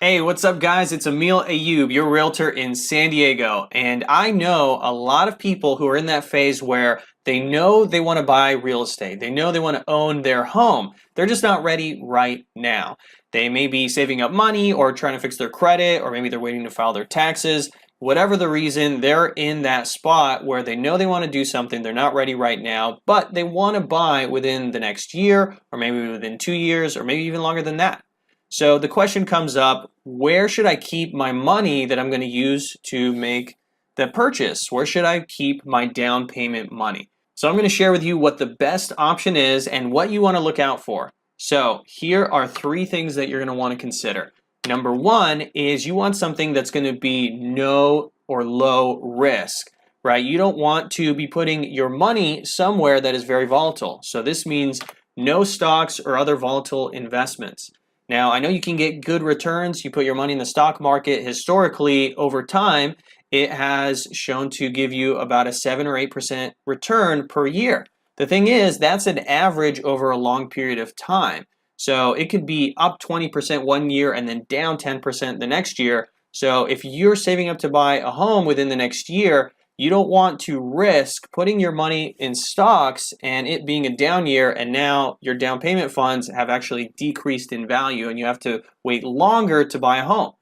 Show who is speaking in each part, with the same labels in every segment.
Speaker 1: Hey, what's up, guys? It's Emil Ayoub, your realtor in San Diego. And I know a lot of people who are in that phase where they know they want to buy real estate. They know they want to own their home. They're just not ready right now. They may be saving up money or trying to fix their credit, or maybe they're waiting to file their taxes. Whatever the reason, they're in that spot where they know they want to do something. They're not ready right now, but they want to buy within the next year, or maybe within 2 years, or maybe even longer than that. So the question comes up, where should I keep my money that I'm going to use to make the purchase? Where should I keep my down payment money? So I'm going to share with you what the best option is and what you want to look out for. So here are 3 things that you're going to want to consider. Number 1 is you want something that's going to be no or low risk, right? You don't want to be putting your money somewhere that is very volatile. So this means no stocks or other volatile investments. Now, I know you can get good returns. You put your money in the stock market. Historically, over time, it has shown to give you about a 7 or 8% return per year. The thing is, that's an average over a long period of time. So it could be up 20% one year and then down 10% the next year. So if you're saving up to buy a home within the next year, you don't want to risk putting your money in stocks and it being a down year, and now your down payment funds have actually decreased in value and you have to wait longer to buy a home.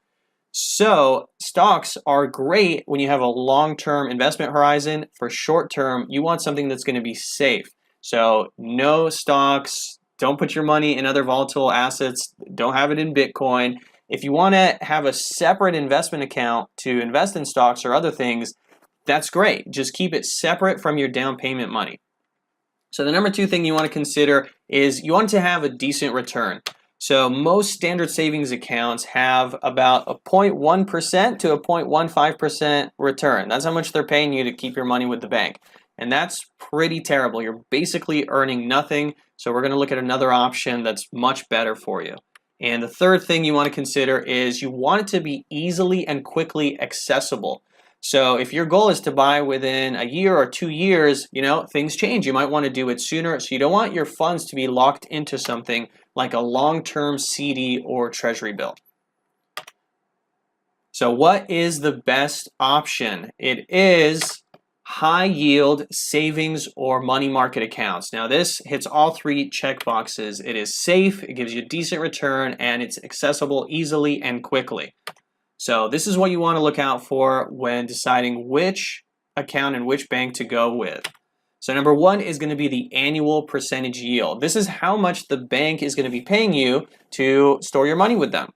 Speaker 1: So stocks are great when you have a long-term investment horizon. For short-term, you want something that's going to be safe. So no stocks, don't put your money in other volatile assets, don't have it in Bitcoin. If you want to have a separate investment account to invest in stocks or other things, that's great. Just keep it separate from your down payment money. So the number 2 thing you want to consider is you want to have a decent return. So most standard savings accounts have about a 0.1% to a 0.15% return. That's how much they're paying you to keep your money with the bank. And that's pretty terrible. You're basically earning nothing. So we're going to look at another option that's much better for you. And the 3rd thing you want to consider is you want it to be easily and quickly accessible. So if your goal is to buy within a year or 2 years, things change. You might want to do it sooner. So you don't want your funds to be locked into something like a long-term CD or treasury bill. So what is the best option? It is high yield savings or money market accounts. Now this hits all 3 check boxes. It is safe, it gives you a decent return, and it's accessible easily and quickly. So this is what you want to look out for when deciding which account and which bank to go with. So number 1 is going to be the annual percentage yield. This is how much the bank is going to be paying you to store your money with them.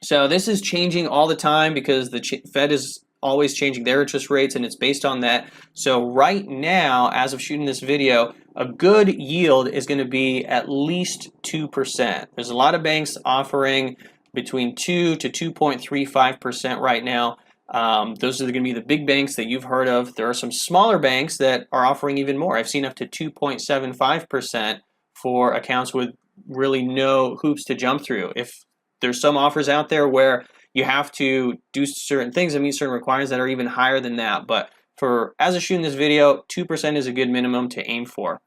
Speaker 1: So this is changing all the time because the Fed is always changing their interest rates and it's based on that. So right now, as of shooting this video, a good yield is going to be at least 2%. There's a lot of banks offering between 2 to 2.35% right now. Those are going to be the big banks that you've heard of. There are some smaller banks that are offering even more. I've seen up to 2.75% for accounts with really no hoops to jump through. If there's some offers out there where you have to do certain things and meet certain requirements that are even higher than that. But as of shooting this video, 2% is a good minimum to aim for.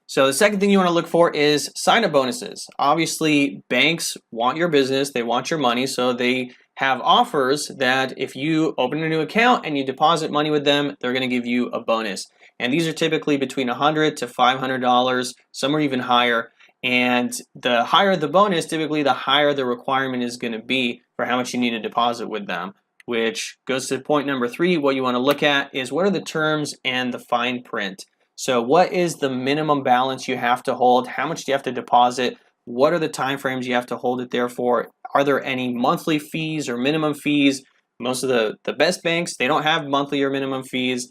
Speaker 1: So the second thing you want to look for is sign-up bonuses. Obviously, banks want your business, they want your money, so they have offers that if you open a new account and you deposit money with them, they're going to give you a bonus. And these are typically between $100 to $500, some are even higher. And the higher the bonus, typically the higher the requirement is going to be for how much you need to deposit with them, which goes to point number 3. What you want to look at is what are the terms and the fine print. So what is the minimum balance you have to hold? How much do you have to deposit? What are the time frames you have to hold it there for? Are there any monthly fees or minimum fees? Most of the best banks, they don't have monthly or minimum fees.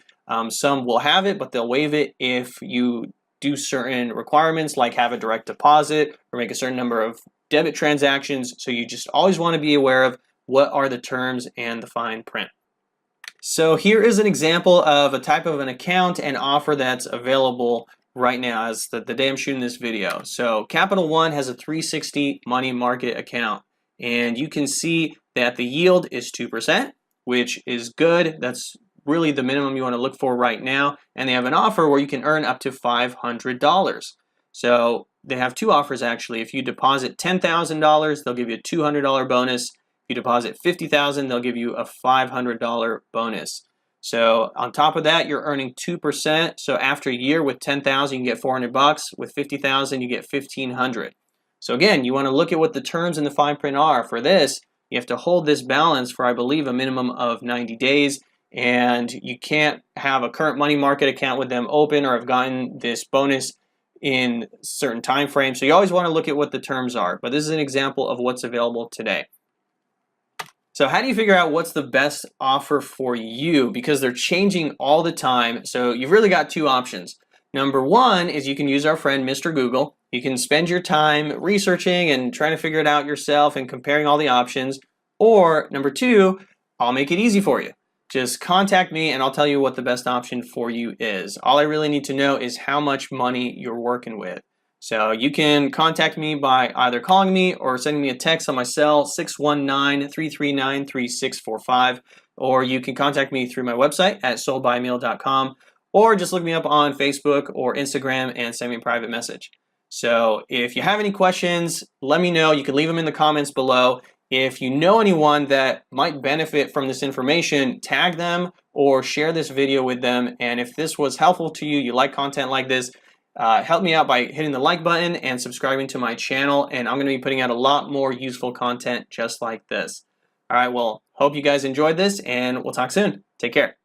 Speaker 1: Some will have it, but they'll waive it if you do certain requirements like have a direct deposit or make a certain number of debit transactions. So you just always want to be aware of what are the terms and the fine print. So here is an example of a type of an account and offer that's available right now as the day I'm shooting this video. So Capital One has a 360 money market account, and you can see that the yield is 2%, which is good. That's really the minimum you want to look for right now. And they have an offer where you can earn up to $500. So they have two offers actually. If you deposit $10,000, they'll give you a $200 bonus. If you deposit $50,000, they'll give you a $500 bonus. So on top of that, you're earning 2%. So after a year with $10,000, you can get $400. With $50,000, you get $1,500. So again, you want to look at what the terms in the fine print are. For this, you have to hold this balance for, I believe, a minimum of 90 days. And you can't have a current money market account with them open or have gotten this bonus in certain time frames. So you always want to look at what the terms are. But this is an example of what's available today. So how do you figure out what's the best offer for you? Because they're changing all the time. So you've really got two options. Number one is you can use our friend Mr. Google. You can spend your time researching and trying to figure it out yourself and comparing all the options. Or number two, I'll make it easy for you. Just contact me and I'll tell you what the best option for you is. All I really need to know is how much money you're working with. So you can contact me by either calling me or sending me a text on my cell, 619-339-3645. Or you can contact me through my website at soldbyemil.com, or just look me up on Facebook or Instagram and send me a private message. So if you have any questions, let me know. You can leave them in the comments below. If you know anyone that might benefit from this information, tag them or share this video with them. And if this was helpful to you, you like content like this, help me out by hitting the like button and subscribing to my channel. And I'm going to be putting out a lot more useful content just like this. All right, well, hope you guys enjoyed this and we'll talk soon. Take care.